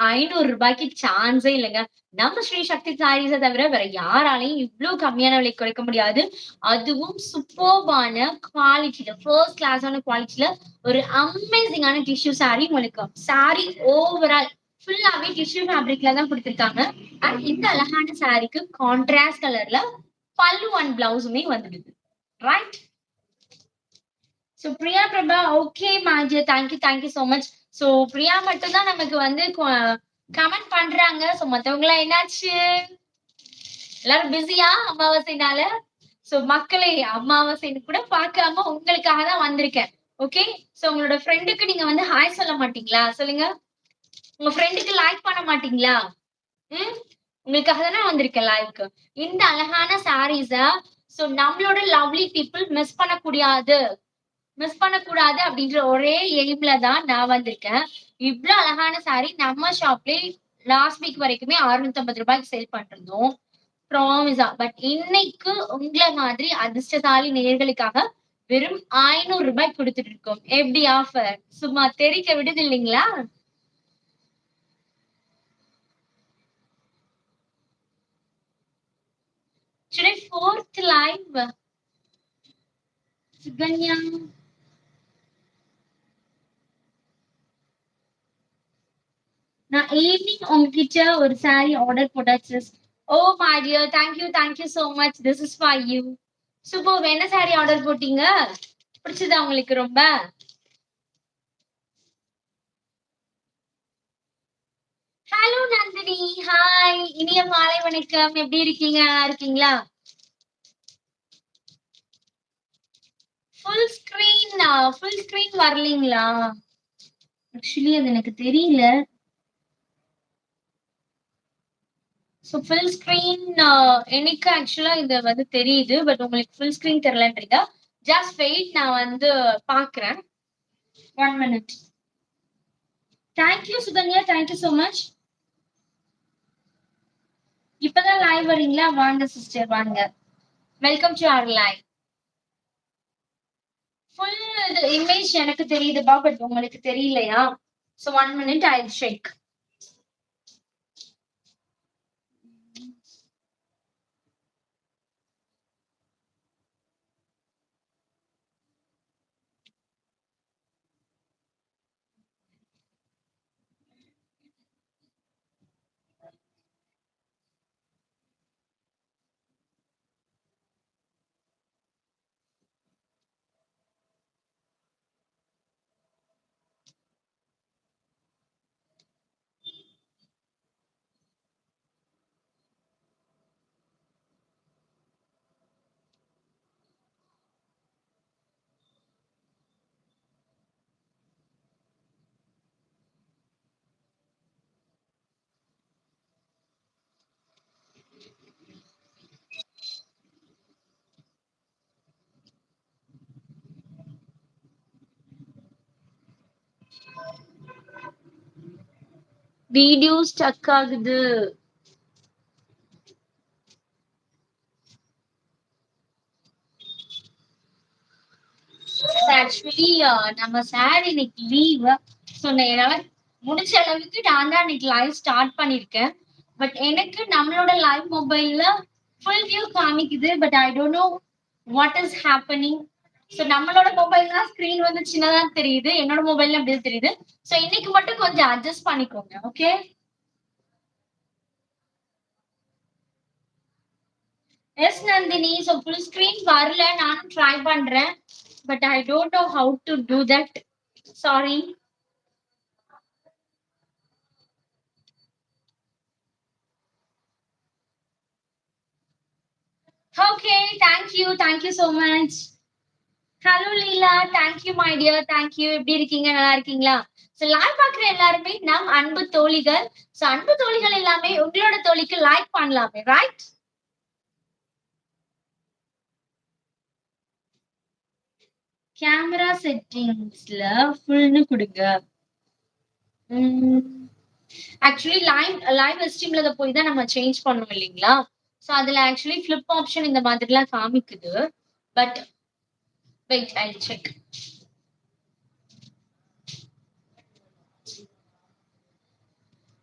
ரூ. 500க்கு சான்ஸே இல்லங்க. நம்ம ஸ்ரீ சக்தி சாரீஸ தவிர வேற யாராலயும் இவ்ளோ கம்மியான விலைக்கு குறைக்க முடியாது. அதுவும் சூப்பர்பான குவாலிட்டில, ஃபர்ஸ்ட் கிளாஸான குவாலிட்டில ஒரு அமேசிங்கான டிஷ்யூ சாரி உங்களுக்கு. சாரி ஓவரால் ஃபுல்லாவே டிஷ்யூ ஃபேப்ரிக்ல தான் குடுத்துருக்காங்க. அண்ட் இந்த அழகான சாரிக்கு கான்ட்ராஸ்ட் கலர்ல பல்லு அண்ட் பிளவுஸுமே வந்துடுது. Right? So Priya Prabha, okay மாஜி, thank you so much. So Priya மட்டும் தான் நமக்கு வந்து கமெண்ட் பண்றாங்க. சோ மத்தவங்க எல்லாம் என்னாச்சு? எல்லாரும் பிஸியா அமாவாசைனால? சோ மக்களே, அமாவாசைன்னு கூட பார்க்காம உங்களுக்காக தான் வந்திருக்கேன். ஓகே, சோ உங்களோட ஃப்ரெண்டுக்கு நீங்க வந்து ஹாய் சொல்ல மாட்டீங்களா? சொல்லுங்க. உங்க ஃப்ரெண்டுக்கு லைக் பண்ண மாட்டீங்களா? உங்களுக்காக தானே வந்திருக்கேன் லைவ்க்கு. இந்த அழகான சாரீஸ சோ நம்மளோட லவ்லி பீப்புள் மிஸ் பண்ணக்கூடாது அப்படின்ற ஒரே எய்ம்ல தான் நான் வந்திருக்கேன். இவ்ளோ அழகான சாரி நம்ம ஷாப்லயே லாஸ்ட் வீக் வரைக்குமே ரூ. 650 சேல் பண்ணிருந்தோம். ப்ராமிஸா. பட் இன்னைக்கு உங்களை மாதிரி அதிர்ஷ்டசாலி நேயர்களுக்காக வெறும் ரூ. 500 கொடுத்துட்டு இருக்கோம். எப்படி ஆஃபர்? சும்மா தெரிக்க விடுது இல்லைங்களா? Today 4th live. Suganya. நான் ஈவினிங் உங்ககிட்ட ஒரு சாரி ஆர்டர் போட்டாச்சு. Oh my dear, thank you so much. This is for you. Super. என்ன சாரி ஆர்டர் போட்டீங்க? பிடிச்சதா உங்களுக்கு ரொம்ப? ஹலோ நந்தினி, ஹாய், இனிய மாலை வணக்கம். எப்படி இருக்கீங்க? நல்லா இருக்கீங்களா? Full screen வரலீங்களா? ஆக்சுவலி அது எனக்கு தெரியல. சோ ஃபுல் ஸ்கிரீன் எனக்கு ஆக்சுவலா இது வந்து தெரியுது. பட் உங்களுக்கு ஃபுல் ஸ்கிரீன் தெரியலன்றீங்க. ஜஸ்ட் வெயிட், நான் வந்து பாக்குறேன். 1 minute. Thank you Sukanya, thank you so much. இப்பதான் லைவ் வரீங்களா? வாங்க சிஸ்டர், வாங்க. Welcome to our live. Full image எனக்கு தெரியுதுப்பா, பட் உங்களுக்கு தெரியலையா? So 1 minute, I'll check. Video stuck ஆகுது. ஆக்சுவலி நம்ம சார் இன்னைக்கு லீவ். ஸோ என்னால முடிச்ச அளவுக்கு நான் தான் இன்னைக்கு லைவ் ஸ்டார்ட் பண்ணிருக்கேன். பட் எனக்கு நம்மளோட லைவ் மொபைல்ல ஃபுல் வியூ காமிக்குது. But I don't know what is happening. So நம்மளோட மொபைல்னா ஸ்கிரீன் வந்து சின்னதா தெரியுது, என்னோட மொபைல்ல அப்படி தெரியுது. ஸோ இன்னைக்கு மட்டும் கொஞ்சம் அட்ஜஸ்ட் பண்ணிக்கோங்க. Okay. Yes Nandini. So full screen வரல. நானும் ட்ரை பண்றேன். But I don't know how to do that. Sorry. Okay, thank you so much. Hello Leela, thank you my dear, thank you. எப்படி இருக்கீங்க? நல்லா இருக்கீங்களா? சோ லைவ் பாக்குற எல்லாருமே நம் அன்பு தோழிகள். சோ அன்பு தோழிகள் எல்லாமே உங்களோட தோழிக்கு லைக் பண்ணலாமே, ரைட்? கேமரா செட்டிங்ஸ்ல ஃபுல்னு கொடுங்க. ஆக்சுவலி லைவ் ஸ்ட்ரீம்ல போய் தான் நம்ம சேஞ்ச் பண்ணோம் இல்லைங்களா? சோ அதுல ஆக்சுவலி ஃபிளிப் ஆப்ஷன் இந்த மாதிரிலாம் காமிக்குது. But wait, I check.